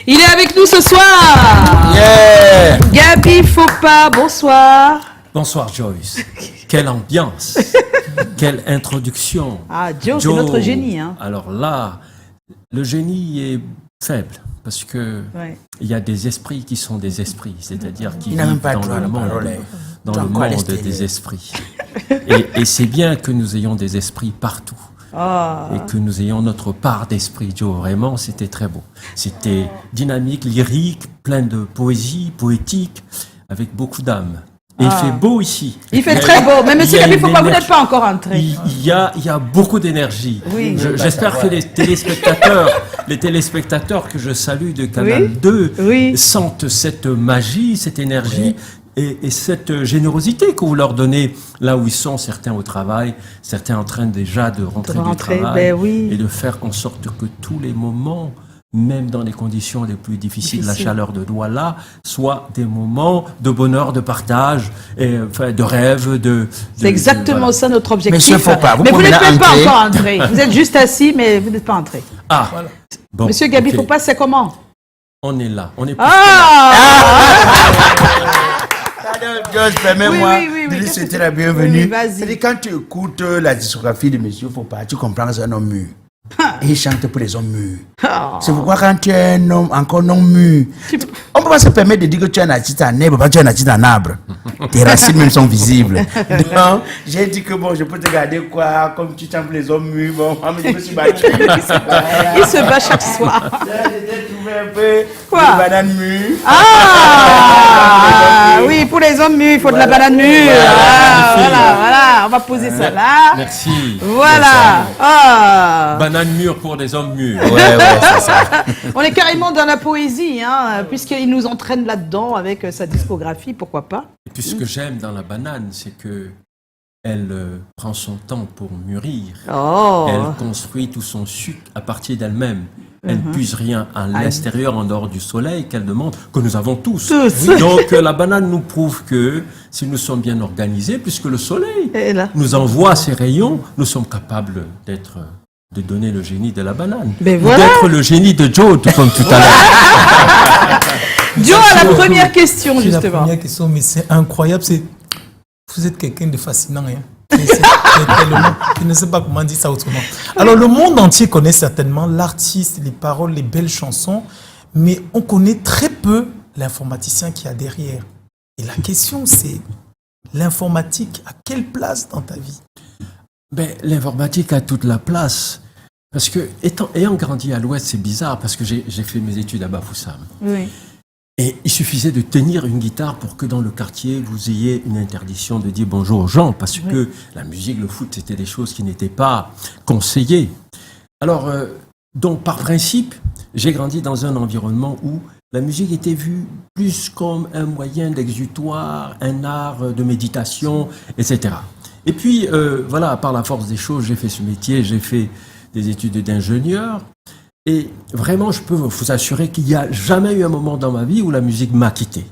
Il est avec nous ce soir. Yeah. Gaby Fopa, bonsoir. Bonsoir Joyce. Quelle ambiance. Quelle introduction. Ah, Joe, c'est notre génie. Hein. Alors là, le génie est faible parce que il y a des esprits qui sont des esprits, c'est-à-dire qui vivent dans le monde des esprits. Et c'est bien que nous ayons des esprits partout. Et que nous ayons notre part d'esprit, Joe. Vraiment, c'était très beau. C'était dynamique, lyrique, plein de poésie, poétique, avec beaucoup d'âme. Et il fait beau ici. Il fait très beau. Mais monsieur Gaby Fopa, vous n'êtes pas encore entré. Il y a beaucoup d'énergie. Oui. J'espère que les téléspectateurs que je salue de Canal 2 sentent cette magie, cette énergie. Et cette générosité que vous leur donnez là où ils sont, certains au travail, certains en train déjà de rentrer du travail, et de faire en sorte que tous les moments, même dans les conditions les plus difficiles, la chaleur de Douala, soient des moments de bonheur, de partage, et, enfin, de rêve, C'est exactement ça notre objectif. Monsieur Fopa, mais vous n'êtes même pas encore entré. Vous êtes juste assis, mais vous n'êtes pas entré. Ah, voilà. Bon, monsieur Gaby Fopa, c'est comment? On est là, on est plus Georges, permets-moi oui, de lui souhaiter la bienvenue. Vas-y. Quand tu écoutes la discographie de Monsieur Fopa, tu comprends que c'est un homme mûr. Et il chante pour les hommes mûrs. C'est pourquoi quand tu es un homme encore non mûr, on ne peut pas se permettre de dire que tu es un artiste en herbe, pas tu es un artiste en arbre. Tes racines même sont visibles. Donc, j'ai dit que bon, je peux te garder quoi, comme tu chantes pour les hommes mûrs. Bon, je me suis battu. Il se bat chaque soir. J'ai trouvé un peu quoi? de banane mûre. Oui, pour les hommes mûrs, il faut de la banane mûre. Voilà, on va poser ça là. Merci. Voilà. Banane mûre pour des hommes mûrs. Ouais, c'est ça. On est carrément dans la poésie, hein, puisqu'il nous entraîne là-dedans avec sa discographie, pourquoi pas. Et puis ce que j'aime dans la banane, c'est que elle prend son temps pour mûrir. Elle construit tout son sucre à partir d'elle-même. Elle ne puise rien à l'extérieur, en dehors du soleil, qu'elle demande, que nous avons tous. Donc la banane nous prouve que si nous sommes bien organisés, puisque le soleil nous envoie ses rayons, nous sommes capables de donner le génie de la banane. D'être le génie de Joe, comme tout à l'heure. Joe a la première question, justement. La première question, mais c'est incroyable. Vous êtes quelqu'un de fascinant. Hein. Je ne sais pas comment dire ça autrement. Alors, le monde entier connaît certainement l'artiste, les paroles, les belles chansons, mais on connaît très peu l'informaticien qui y a derrière. Et la question, c'est l'informatique, à quelle place dans ta vie? L'informatique a toute la place. Parce que, ayant grandi à l'Ouest, c'est bizarre, parce que j'ai fait mes études à Bafoussam. Oui. Et il suffisait de tenir une guitare pour que dans le quartier, vous ayez une interdiction de dire bonjour aux gens, parce que la musique, le foot, c'était des choses qui n'étaient pas conseillées. Alors, donc, par principe, j'ai grandi dans un environnement où la musique était vue plus comme un moyen d'exutoire, un art de méditation, etc. Et puis, voilà, par la force des choses, j'ai fait ce métier, j'ai fait des études d'ingénieur. Et vraiment, je peux vous assurer qu'il n'y a jamais eu un moment dans ma vie où la musique m'a quitté.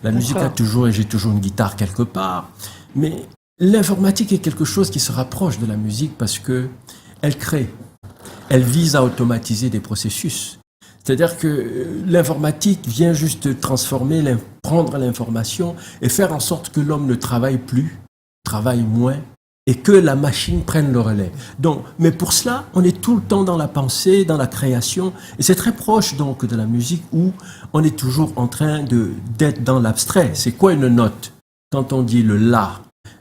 La musique a toujours, et j'ai toujours une guitare quelque part. Mais l'informatique est quelque chose qui se rapproche de la musique parce que elle crée. Elle vise à automatiser des processus. C'est-à-dire que l'informatique vient juste transformer, prendre l'information et faire en sorte que l'homme ne travaille plus, travaille moins, et que la machine prenne le relais. Donc, mais pour cela, on est tout le temps dans la pensée, dans la création, et c'est très proche donc de la musique où on est toujours en train d'être dans l'abstrait. C'est quoi une note? Quand on dit le la,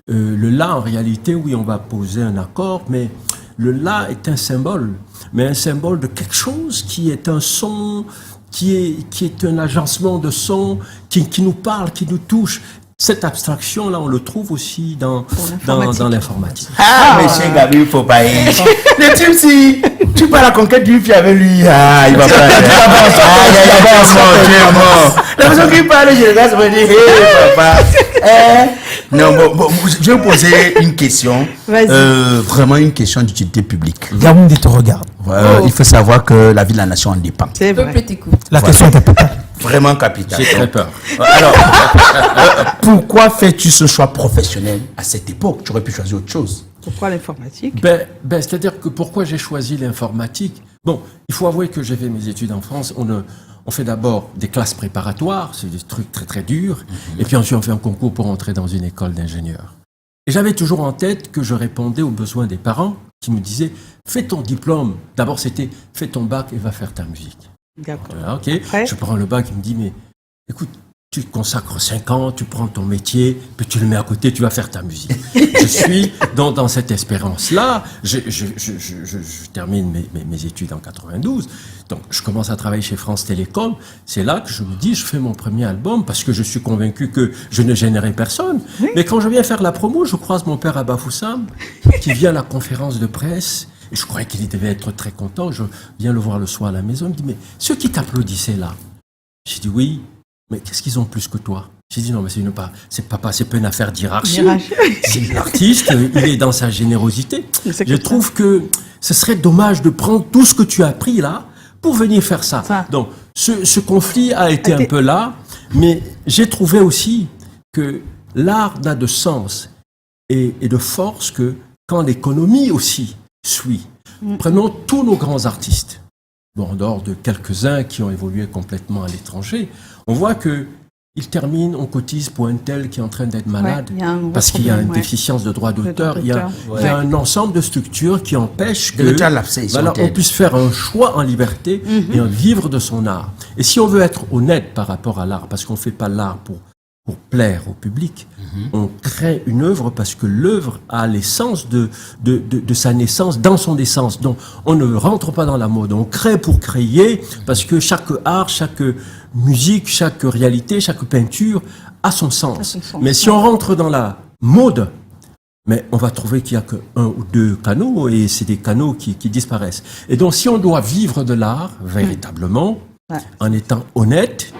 en réalité, oui, on va poser un accord, mais le la est un symbole, mais un symbole de quelque chose qui est un son, qui est un agencement de son, qui nous parle, qui nous touche. Cette abstraction-là, on le trouve aussi dans l'informatique. Monsieur Gaby, il ne faut pas y aller. Le type, si tu pars à la conquête d'une fille avec lui, il va pas. Il va mort. La personne qui parle, je regarde, je me dis, hé, papa. Non, je vais vous poser une question. Vraiment une question d'utilité publique. Yaoundé te regarde. Il faut savoir que la vie de la nation en dépend. C'est vrai. La question est capitale. Vraiment capitale. J'ai très peur. Alors, pourquoi fais-tu ce choix professionnel à cette époque? Tu aurais pu choisir autre chose. Pourquoi l'informatique? C'est-à-dire que pourquoi j'ai choisi l'informatique? Bon, il faut avouer que j'ai fait mes études en France. on fait d'abord des classes préparatoires, c'est des trucs très très durs, et puis ensuite on fait un concours pour entrer dans une école d'ingénieur. Et j'avais toujours en tête que je répondais aux besoins des parents qui me disaient « Fais ton diplôme ». D'abord c'était « Fais ton bac et va faire ta musique ». D'accord. Ok, Après je prends le bac, il me dit « Mais écoute, tu te consacres 5 ans, tu prends ton métier, puis tu le mets à côté, tu vas faire ta musique. » Je suis dans cette espérance-là. Je termine mes études en 92. Donc, je commence à travailler chez France Télécom. C'est là que je me dis, je fais mon premier album parce que je suis convaincu que je ne gênerai personne. Oui. Mais quand je viens faire la promo, je croise mon père Abba Foussam qui vient à la conférence de presse. Et je croyais qu'il devait être très content. Je viens le voir le soir à la maison. Il me dit, mais ceux qui t'applaudissaient là, j'ai dit oui. Mais qu'est-ce qu'ils ont plus que toi? J'ai dit non, mais c'est pas une affaire d'hierarchie. C'est l'artiste, il est dans sa générosité. Je trouve que ce serait dommage de prendre tout ce que tu as appris là pour venir faire ça. Donc, ce conflit a été un peu là, mais j'ai trouvé aussi que l'art n'a de sens et de force que quand l'économie aussi suit. Prenons tous nos grands artistes. Bon, en dehors de quelques-uns qui ont évolué complètement à l'étranger, on voit que ils terminent, on cotise pour un tel qui est en train d'être malade, parce qu'il y a une déficience de droit d'auteur, il y a un ensemble de structures qui empêchent que on puisse faire un choix en liberté et en vivre de son art. Et si on veut être honnête par rapport à l'art, parce qu'on ne fait pas l'art pour plaire au public, on crée une œuvre parce que l'œuvre a l'essence de sa naissance, dans son essence. Donc, on ne rentre pas dans la mode. On crée pour créer parce que chaque art, chaque musique, chaque réalité, chaque peinture a son sens. Mais si on rentre dans la mode, mais on va trouver qu'il n'y a qu'un ou deux canaux et c'est des canaux qui disparaissent. Et donc, si on doit vivre de l'art véritablement, en étant honnête,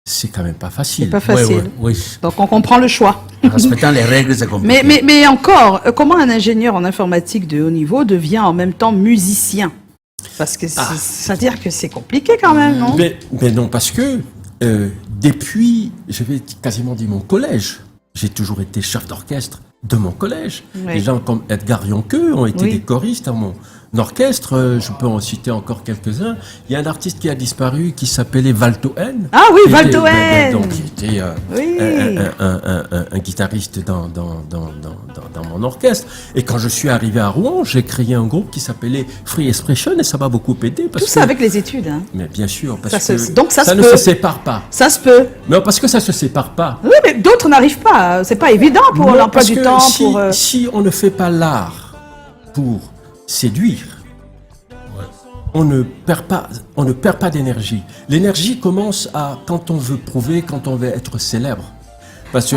c'est quand même pas facile. C'est pas facile. Oui. Donc on comprend le choix. En respectant les règles, c'est compliqué. Mais encore, comment un ingénieur en informatique de haut niveau devient en même temps musicien? Parce que c'est-à-dire que c'est compliqué quand même, non? Mais non, parce que depuis, je vais quasiment dire mon collège, j'ai toujours été chef d'orchestre de mon collège. Des gens comme Edgar Yonke ont été des choristes à mon orchestre. Je peux en citer encore quelques-uns. Il y a un artiste qui a disparu qui s'appelait Valtoen. Ah oui, Valtoen. Donc, il était un guitariste dans mon orchestre. Et quand je suis arrivé à Rouen, j'ai créé un groupe qui s'appelait Free Expression et ça m'a beaucoup aidé. Tout ça avec les études. Hein. Mais bien sûr, parce donc ça ne se sépare pas. Ça se peut. Non, parce que ça se sépare pas. Oui, mais d'autres n'arrivent pas. C'est pas évident pour l'emploi du temps. Si on ne fait pas l'art pour séduire, on ne perd pas d'énergie. L'énergie commence quand on veut prouver, quand on veut être célèbre. Parce que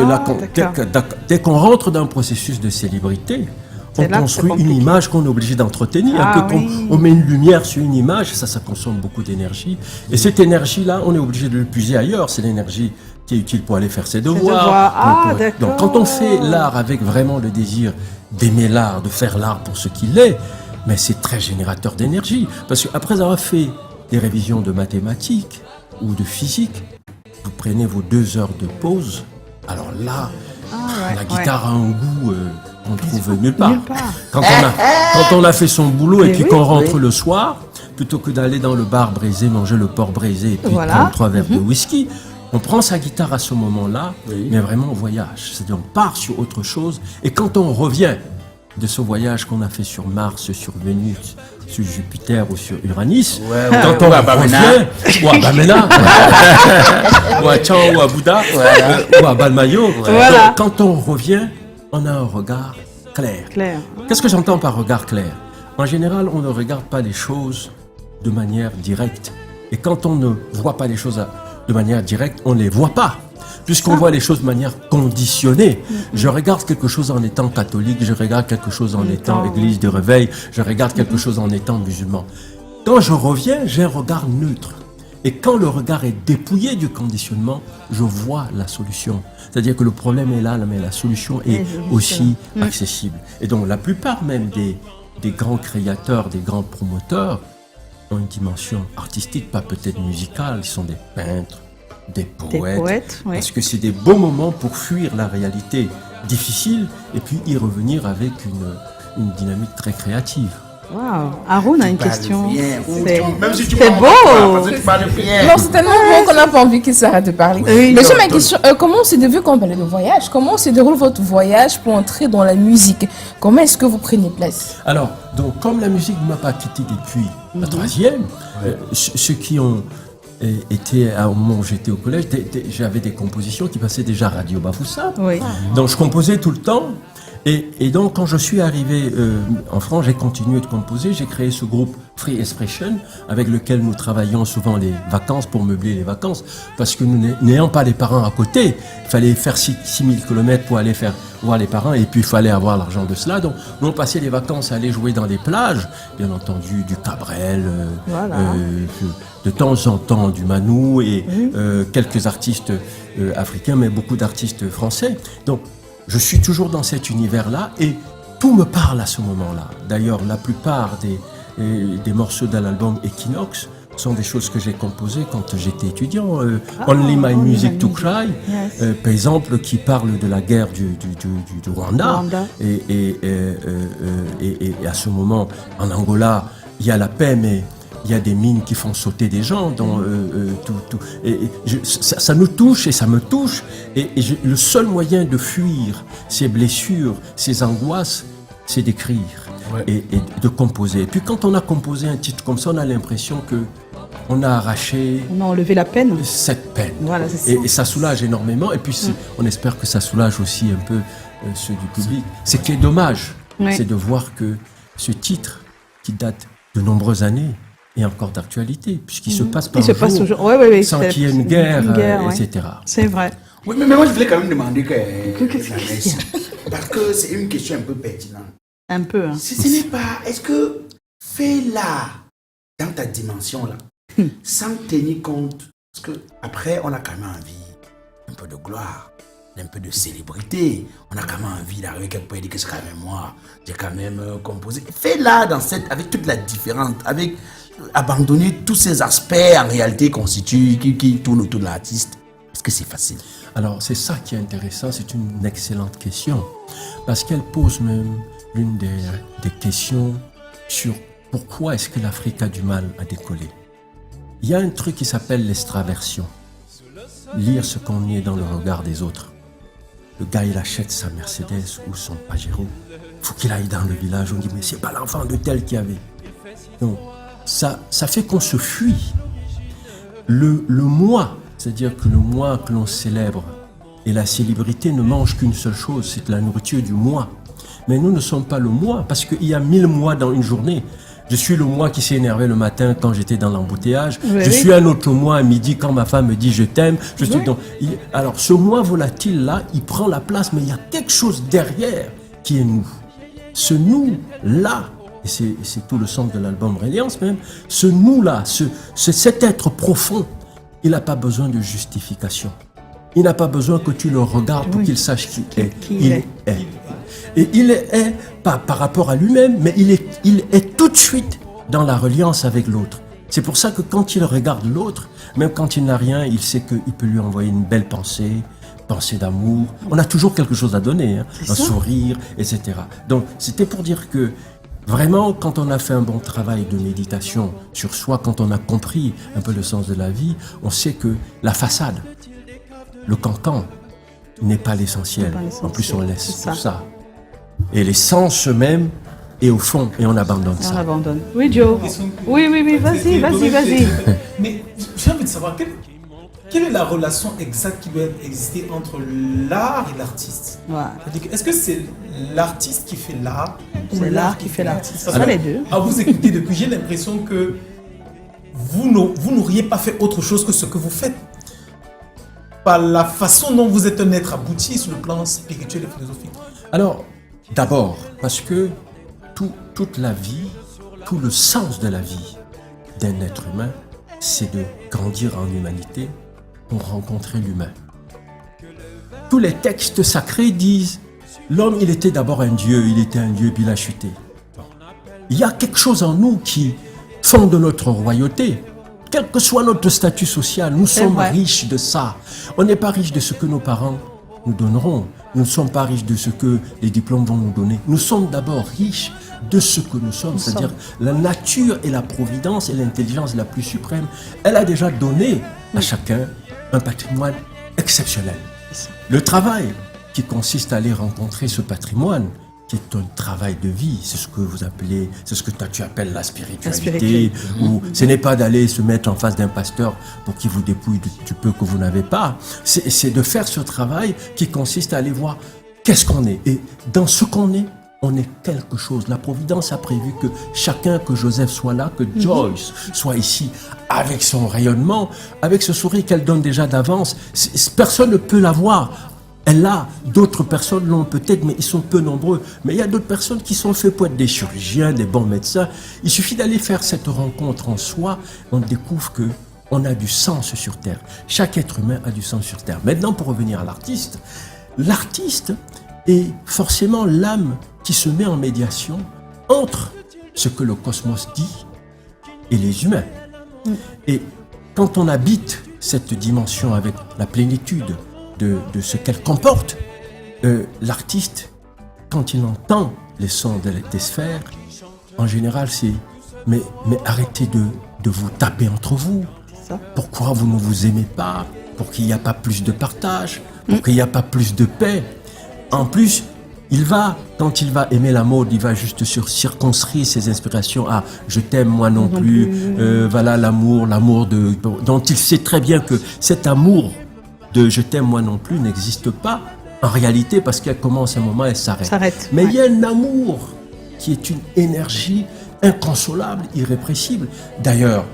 dès qu'on rentre dans un processus de célébrité, on construit une image qu'on est obligé d'entretenir. On met une lumière sur une image, ça consomme beaucoup d'énergie. Et cette énergie-là, on est obligé de l'épuiser ailleurs. C'est l'énergie qui est utile pour aller faire ses devoirs. Donc quand on fait l'art avec vraiment le désir d'aimer l'art, de faire l'art pour ce qu'il est, mais c'est très générateur d'énergie. Parce qu'après avoir fait des révisions de mathématiques ou de physique, vous prenez vos 2 heures de pause, alors là, la guitare a un goût qu'on ne trouve nulle part. Quand on a fait son boulot et puis qu'on rentre le soir, plutôt que d'aller dans le bar braisé, manger le porc braisé et puis prendre 3 verres de whisky, on prend sa guitare à ce moment-là, mais vraiment on voyage. C'est-à-dire on part sur autre chose. Et quand on revient de ce voyage qu'on a fait sur Mars, sur Vénus, sur Jupiter ou sur Uranus, quand on revient, ou à Bamena, ou à Chan, ou à Bouddha, ou à Balmayo, quand on revient, on a un regard clair. Qu'est-ce que j'entends par regard clair? En général, on ne regarde pas les choses de manière directe. Et quand on ne voit pas les choses de manière directe, on ne les voit pas. Puisqu'on voit les choses de manière conditionnée. Je regarde quelque chose en étant catholique, je regarde quelque chose en étant église de réveil, je regarde quelque chose en étant musulman. Quand je reviens, j'ai un regard neutre. Et quand le regard est dépouillé du conditionnement, je vois la solution. C'est-à-dire que le problème est là, mais la solution est aussi accessible. Et donc la plupart même des grands créateurs, des grands promoteurs, ont une dimension artistique, pas peut-être musicale, ils sont des peintres, des poètes parce que c'est des beaux moments pour fuir la réalité difficile et puis y revenir avec une dynamique très créative. Waouh. Haroun a une Parle question. bien. C'est Même si tu c'est m'en beau. parles, parce que tu parles bien. Non, c'est tellement bon qu'on n'a pas envie qu'il s'arrête de parler. Oui, Mais non, j'ai ma non. question, comment s'est vu quand on parlait de voyage? Comment se déroule votre voyage pour entrer dans la musique? Comment est-ce que vous prenez place? Alors, donc, comme la musique ne m'a pas quitté depuis la troisième, ceux qui ont été, au moment où j'étais au collège, j'avais des compositions qui passaient déjà à Radio Bafoussa. Oui. Donc, je composais tout le temps. Et donc, quand je suis arrivé en France, j'ai continué de composer. J'ai créé ce groupe Free Expression, avec lequel nous travaillions souvent les vacances pour meubler les vacances. Parce que nous n'ayant pas les parents à côté, il fallait faire 6000 km pour aller voir les parents. Et puis, il fallait avoir l'argent de cela. Donc, nous, on passait les vacances à aller jouer dans les plages. Bien entendu, du Cabrel, Voilà. de temps en temps du Manou et quelques artistes africains, mais beaucoup d'artistes français. Donc, je suis toujours dans cet univers-là et tout me parle à ce moment-là. D'ailleurs, la plupart des morceaux de l'album Equinox sont des choses que j'ai composées quand j'étais étudiant. Only My Music to Cry, Yes. par exemple, qui parle de la guerre du Rwanda. Et à ce moment, en Angola, il y a la paix, mais il y a des mines qui font sauter des gens. Ça nous touche et ça me touche. Le seul moyen de fuir ces blessures, ces angoisses, c'est d'écrire et de composer. Et puis quand on a composé un titre comme ça, on a l'impression que on a arraché On a enlevé la peine. cette peine. Voilà, c'est ça. Et ça soulage énormément. Et puis on espère que ça soulage aussi un peu ceux du public. Ce qui est dommage, Ouais. c'est de voir que ce titre, qui date de nombreuses années, est encore d'actualité, puisqu'il se passe par Il se jour, passe toujours. Oui. sans qu'il y ait une guerre, ouais. etc. C'est vrai. Oui, mais moi, je voulais quand même demander Qu'est-ce qu'il y a parce que c'est une question un peu pertinente. Un peu. Hein. Si ce n'est pas, est-ce que fais-la dans ta dimension-là, sans tenir compte, parce que après, on a quand même envie un peu de gloire, un peu de célébrité. On a quand même envie d'arriver quelque part et dire que c'est quand même moi, j'ai quand même composé. Fais-la avec toute la différence, avec abandonner tous ces aspects en réalité constituent, qui tournent autour de l'artiste. Est-ce que c'est facile? Alors, c'est ça qui est intéressant, c'est une excellente question, parce qu'elle pose même l'une des questions sur pourquoi est-ce que l'Afrique a du mal à décoller. Il y a un truc qui s'appelle l'extraversion, lire ce qu'on y est dans le regard des autres. Le gars, il achète sa Mercedes ou son Pajero, faut qu'il aille dans le village, on dit mais c'est pas l'enfant de tel qui avait. Donc, ça fait qu'on se fuit. Le moi, c'est-à-dire que le moi que l'on célèbre et la célébrité ne mangent qu'une seule chose, c'est la nourriture du moi. Mais nous ne sommes pas le moi, parce qu'il y a 1000 mois dans une journée. Je suis le moi qui s'est énervé le matin quand j'étais dans l'embouteillage. Oui, je oui. suis un autre moi à midi quand ma femme me dit je t'aime. Alors ce moi volatile là, il prend la place, mais il y a quelque chose derrière qui est nous. Ce nous là, et c'est tout le sens de l'album Reliance même, ce nous là, cet être profond, il n'a pas besoin de justification. Il n'a pas besoin que tu le regardes pour qu'il sache qui est. il est. Et il est pas par rapport à lui-même, mais il est tout de suite dans la reliance avec l'autre. C'est pour ça que quand il regarde l'autre, même quand il n'a rien, il sait qu'il peut lui envoyer une belle pensée d'amour. On a toujours quelque chose à donner, hein, un sourire, etc. Donc c'était pour dire que vraiment, quand on a fait un bon travail de méditation sur soi, quand on a compris un peu le sens de la vie, on sait que la façade, le cancan, n'est pas l'essentiel. En plus, on laisse tout ça. Et l'essence même est au fond et on abandonne On ça. abandonne. Oui, Joe. Oui, vas-y. Mais j'ai envie de savoir, quelle est la relation exacte qui doit exister entre l'art et l'artiste? Ouais. C'est-à-dire que, est-ce que c'est l'artiste qui fait l'art ou C'est l'art qui fait l'artiste. Parce Ça, que, les deux. à vous écouter depuis, j'ai l'impression que vous n'auriez pas fait autre chose que ce que vous faites. Par la façon dont vous êtes un être abouti sur le plan spirituel et philosophique. Alors, d'abord, parce que toute la vie, tout le sens de la vie d'un être humain, c'est de grandir en humanité pour rencontrer l'humain. Tous les textes sacrés disent l'homme, il était d'abord un dieu, puis il a chuté. Il y a quelque chose en nous qui fonde notre royauté. Quel que soit notre statut social, nous sommes vrai. riches de ça. On n'est pas riche de ce que nos parents nous donneront, Nous ne sommes pas riches de ce que les diplômes vont nous donner. Nous sommes d'abord riches de ce que nous sommes, c'est-à-dire la nature et la providence et l'intelligence la plus suprême. Elle a déjà donné à chacun un patrimoine exceptionnel. Le travail qui consiste à aller rencontrer ce patrimoine, qui est un travail de vie, c'est ce que vous appelez, c'est ce que toi tu appelles la spiritualité, ou ce n'est pas d'aller se mettre en face d'un pasteur pour qu'il vous dépouille du peu que vous n'avez pas, c'est de faire ce travail qui consiste à aller voir qu'est-ce qu'on est, et dans ce qu'on est, on est quelque chose. La Providence a prévu que chacun, que Joseph soit là, que Joyce soit ici, avec son rayonnement, avec ce sourire qu'elle donne déjà d'avance. Personne ne peut la voir. Elle a, d'autres personnes l'ont peut-être, mais ils sont peu nombreux. Mais il y a d'autres personnes qui sont faites pour être des chirurgiens, des bons médecins. Il suffit d'aller faire cette rencontre en soi, on découvre que on a du sens sur Terre. Chaque être humain a du sens sur Terre. Maintenant, pour revenir à l'artiste est forcément l'âme qui se met en médiation entre ce que le cosmos dit et les humains. Et quand on habite cette dimension avec la plénitude de ce qu'elle comporte, l'artiste, quand il entend les sons des sphères, en général c'est mais arrêtez de vous taper entre vous. Pourquoi vous ne vous aimez pas? Pour qu'il n'y ait pas plus de partage, pour qu'il n'y ait pas plus de paix. En plus, quand il va aimer la mode, il va juste circonscrire ses inspirations à « je t'aime moi non plus », voilà l'amour dont il sait très bien que cet amour de « je t'aime moi non plus » n'existe pas en réalité parce qu'elle commence un moment, elle s'arrête. Mais il y a un amour qui est une énergie inconsolable, irrépressible. D'ailleurs,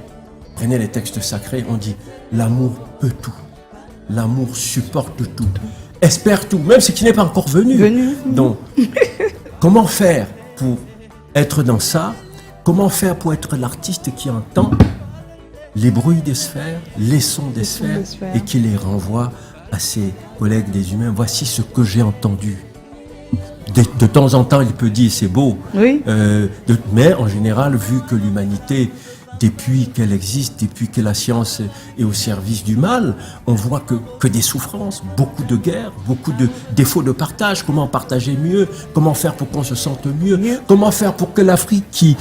prenez les textes sacrés, on dit « l'amour peut tout, l'amour supporte tout ». Espère tout, même ce qui n'est pas encore venu. Donc, comment faire pour être dans ça? Comment faire pour être l'artiste qui entend les bruits des sphères, les sons des sphères et qui les renvoie à ses collègues des humains? Voici ce que j'ai entendu. De temps en temps, il peut dire c'est beau, mais en général, vu que l'humanité, depuis qu'elle existe, depuis que la science est au service du mal, on voit que des souffrances, beaucoup de guerres, beaucoup de défauts de partage. Comment partager mieux? Comment faire pour qu'on se sente mieux? Comment faire pour que l'Afrique, qui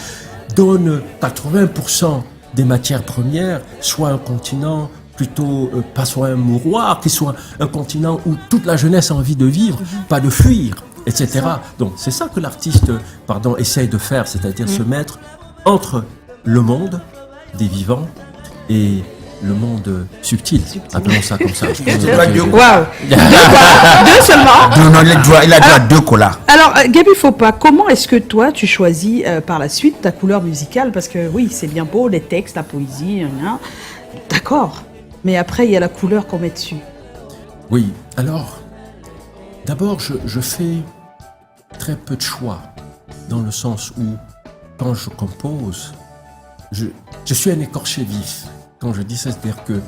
donne 80% des matières premières, soit un continent plutôt, pas soit un mouroir, qui soit un continent où toute la jeunesse a envie de vivre, pas de fuir, etc. Donc c'est ça que l'artiste, essaye de faire, c'est-à-dire se mettre entre le monde des vivants et le monde subtil. Appelons ça comme ça. Waouh. Deux seulement. Non, il a droit à 2 colas. Alors, Gaby Fopa, comment est-ce que toi, tu choisis par la suite ta couleur musicale? Parce que oui, c'est bien beau, les textes, la poésie, d'accord. Mais après, il y a la couleur qu'on met dessus. Oui, alors, d'abord, je fais très peu de choix, dans le sens où, quand je compose, je suis un écorché vif. Quand je dis ça, c'est-à-dire que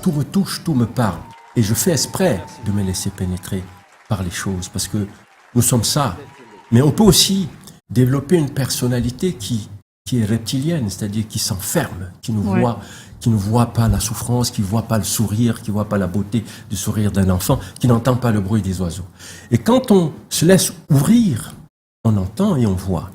tout me touche, tout me parle. Et je fais exprès de me laisser pénétrer par les choses, parce que nous sommes ça. Mais on peut aussi développer une personnalité qui est reptilienne, c'est-à-dire qui s'enferme, qui ne voit pas la souffrance, qui ne voit pas le sourire, qui ne voit pas la beauté du sourire d'un enfant, qui n'entend pas le bruit des oiseaux. Et quand on se laisse ouvrir, on entend et on voit.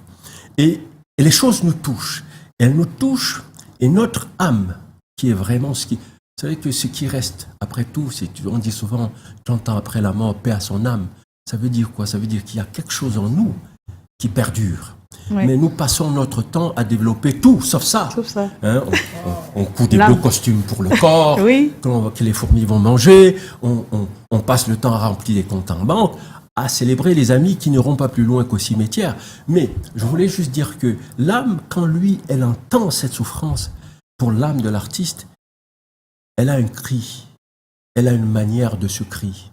Et les choses nous touchent. Elles nous touchent, et notre âme, qui est vraiment ce qui... Vous savez que ce qui reste, après tout, on dit souvent, 30 ans après la mort, paix à son âme. Ça veut dire quoi? Ça veut dire qu'il y a quelque chose en nous qui perdure. Oui. Mais nous passons notre temps à développer tout, sauf ça. Hein, on coud des beaux costumes pour le corps, que les fourmis vont manger, on passe le temps à remplir les comptes en banque, à célébrer les amis qui n'iront pas plus loin qu'au cimetière. Mais je voulais juste dire que l'âme, quand elle entend cette souffrance, pour l'âme de l'artiste, elle a un cri, elle a une manière de ce cri.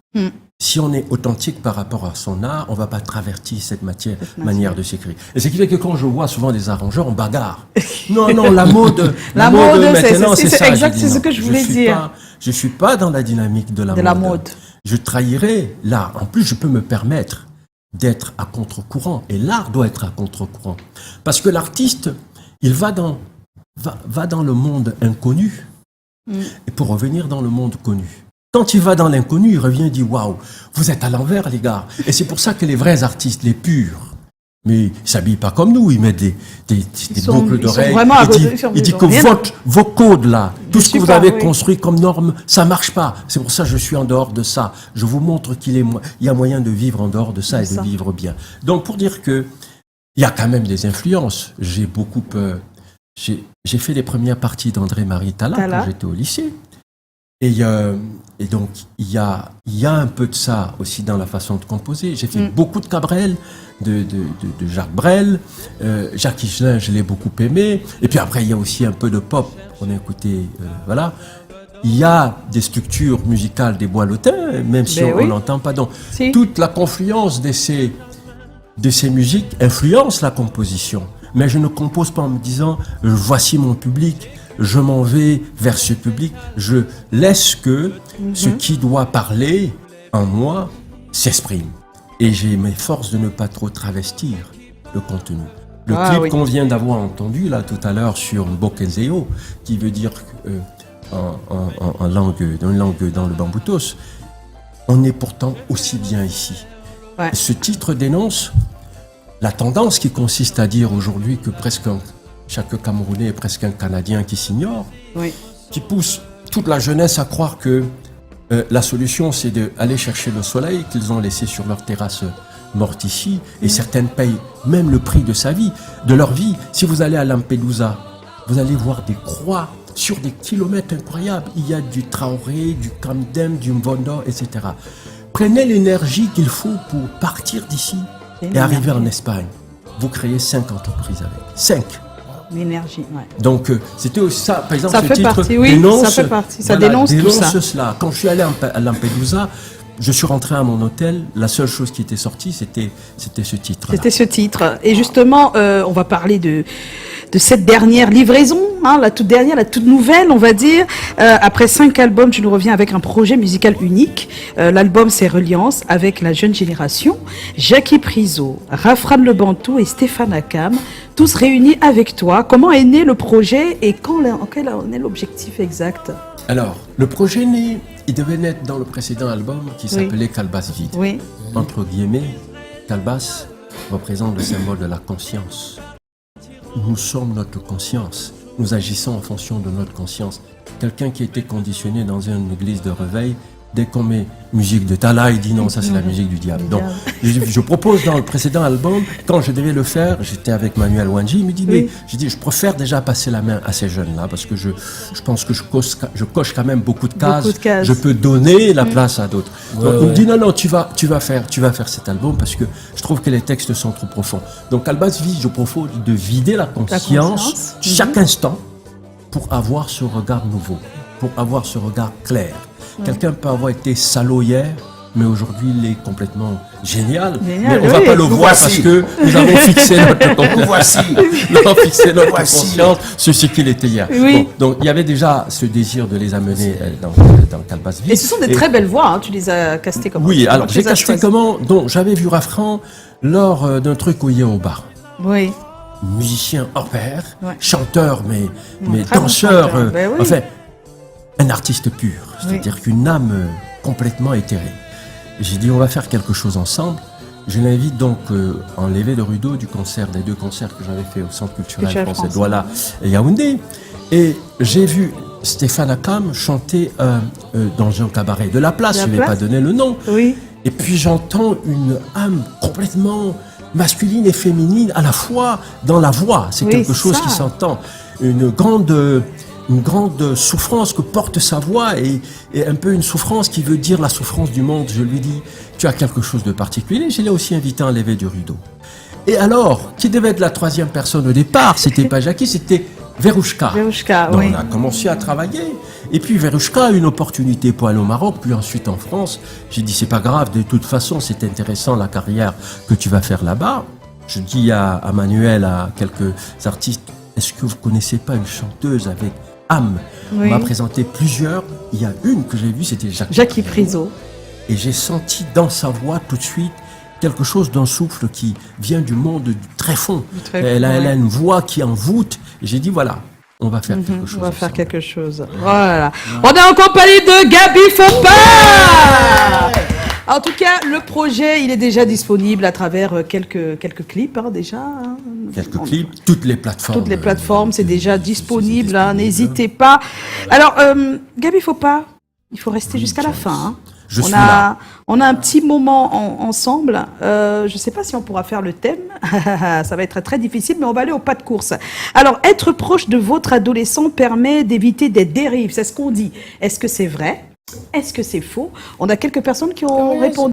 Si on est authentique par rapport à son art, on ne va pas travertir cette manière de s'écrire. Et ce qui fait que quand je vois souvent des arrangeurs, on bagarre. Non, la mode maintenant, c'est ça. Exact, c'est ce que je voulais dire. Je ne suis pas dans la dynamique de la mode. Je trahirais l'art. En plus, je peux me permettre d'être à contre-courant. Et l'art doit être à contre-courant. Parce que l'artiste, il va dans le monde inconnu et pour revenir dans le monde connu. Quand il va dans l'inconnu, il revient et dit waouh, vous êtes à l'envers les gars. Et c'est pour ça que les vrais artistes, les purs, mais ils s'habillent pas comme nous, ils mettent des boucles d'oreilles. Il dit que vos codes là, tout ce que vous avez construit comme norme, ça marche pas. C'est pour ça que je suis en dehors de ça. Je vous montre qu'il y a moyen de vivre en dehors de ça et de vivre bien. Donc pour dire que il y a quand même des influences. J'ai beaucoup j'ai fait les premières parties d'André-Marie Talla quand j'étais au lycée. Et donc, il y a un peu de ça aussi dans la façon de composer. J'ai fait beaucoup de Cabrel, de Jacques Brel. Jacques Higelin, je l'ai beaucoup aimé. Et puis après, il y a aussi un peu de pop. On a écouté, voilà. Il y a des structures musicales des Bois-Lotins, même si on n'entend pas. Donc, toute la confluence de ces musiques influence la composition. Mais je ne compose pas en me disant, voici mon public. Je m'en vais vers ce public, je laisse que ce qui doit parler en moi s'exprime. Et j'ai mes forces de ne pas trop travestir le contenu. Le clip qu'on vient d'avoir entendu là tout à l'heure sur Mbokenzeo, qui veut dire en langue, dans une langue dans le bamboutos, on est pourtant aussi bien ici. Ouais. Ce titre dénonce la tendance qui consiste à dire aujourd'hui que presque chaque Camerounais est presque un Canadien qui s'ignore, qui pousse toute la jeunesse à croire que la solution, c'est d'aller chercher le soleil qu'ils ont laissé sur leur terrasse morte ici, et certaines payent même le prix de leur vie. Si vous allez à Lampedusa, vous allez voir des croix sur des kilomètres incroyables. Il y a du Traoré, du Kamdem, du Mvondo, etc. Prenez l'énergie qu'il faut pour partir d'ici et arriver en Espagne. Vous créez 5 entreprises avec. 5. L'énergie, Donc, c'était aussi ça. Par exemple, ça ce fait titre partie, dénonce, ça fait partie. Ça dénonce tout ça. Cela. Quand je suis allé à Lampedusa, je suis rentré à mon hôtel. La seule chose qui était sortie, c'était ce titre. C'était ce titre. Et justement, on va parler de cette dernière livraison, la toute dernière, la toute nouvelle, on va dire. Après 5 albums, tu nous reviens avec un projet musical unique. L'album, c'est Reliance avec la jeune génération. Jackie Priso, Rafran Le Bantou et Stéphane Akam, tous réunis avec toi. Comment est né le projet et quel en est l'objectif exact? Alors, le projet né, il devait naître dans le précédent album qui s'appelait Calebasse vide. Oui. Entre guillemets, Calebasse représente le symbole de la conscience. Nous sommes notre conscience. Nous agissons en fonction de notre conscience. Quelqu'un qui était conditionné dans une église de réveil, dès qu'on met musique de Talla, il dit non, ça c'est la musique du diable. Donc, je propose dans le précédent album, quand je devais le faire, j'étais avec Manuel Wanji, il me dit, mais je préfère déjà passer la main à ces jeunes-là, parce que je pense que je coche quand même beaucoup de cases. Je peux donner la place à d'autres. Donc, il me dit, non, tu vas faire cet album, parce que je trouve que les textes sont trop profonds. Donc, Calebasse vide, je propose de vider la conscience chaque instant pour avoir ce regard nouveau, pour avoir ce regard clair. Quelqu'un peut avoir été salaud hier, mais aujourd'hui il est complètement génial. Mais on ne va pas le voir parce que nous avons fixé notre conscience sur ce qu'il était hier. Bon, donc il y avait déjà ce désir de les amener dans Calebasse vide. Et ce sont des très belles voix, tu les as castées comment? Oui, alors j'ai casté comment? Donc j'avais vu Rafran lors d'un truc où il y a au bar. Oui. Musicien hors pair, chanteur, mais danseur, enfin, un artiste pur, c'est-à-dire qu'une âme complètement éthérée. J'ai dit, on va faire quelque chose ensemble. Je l'invite donc en levée de rideau des deux concerts que j'avais fait au Centre culturel français Douala et Yaoundé. Et j'ai vu Stéphane Akam chanter dans un cabaret de la place, je ne vais pas donner le nom. Oui. Et puis j'entends une âme complètement masculine et féminine à la fois dans la voix. C'est quelque chose qui s'entend. Une grande souffrance que porte sa voix et un peu une souffrance qui veut dire la souffrance du monde. Je lui dis, tu as quelque chose de particulier. Je l'ai aussi invité à enlever du rideau. Et alors, qui devait être la troisième personne au départ? C'était pas Jackie, c'était Verouchka. Donc on a commencé à travailler. Et puis Verouchka a eu une opportunité pour aller au Maroc, puis ensuite en France. J'ai dit, c'est pas grave, de toute façon, c'est intéressant la carrière que tu vas faire là-bas. Je dis à Manuel, à quelques artistes, est-ce que vous connaissez pas une chanteuse avec âme? On m'a présenté plusieurs. Il y a une que j'ai vue, c'était Jackie Priso. Et j'ai senti dans sa voix tout de suite quelque chose d'un souffle qui vient du monde du très fond. Elle a une voix qui envoûte. Et j'ai dit, voilà, on va faire quelque chose. On va faire ensemble. quelque chose. Voilà. On est en compagnie de Gaby Fopa. En tout cas, le projet, il est déjà disponible à travers quelques clips, hein, déjà. Hein. Quelques clips, toutes les plateformes. Toutes les plateformes, c'est déjà disponible. Hein, n'hésitez pas. Alors, Gaby Fopa, il faut rester jusqu'à la fin. Hein. Je suis là. On a un petit moment ensemble. Je ne sais pas si on pourra faire le thème. Ça va être très difficile, mais on va aller au pas de course. Alors, être proche de votre adolescent permet d'éviter des dérives. C'est ce qu'on dit. Est-ce que c'est vrai? Est-ce que c'est faux? On a quelques personnes qui ont répondu.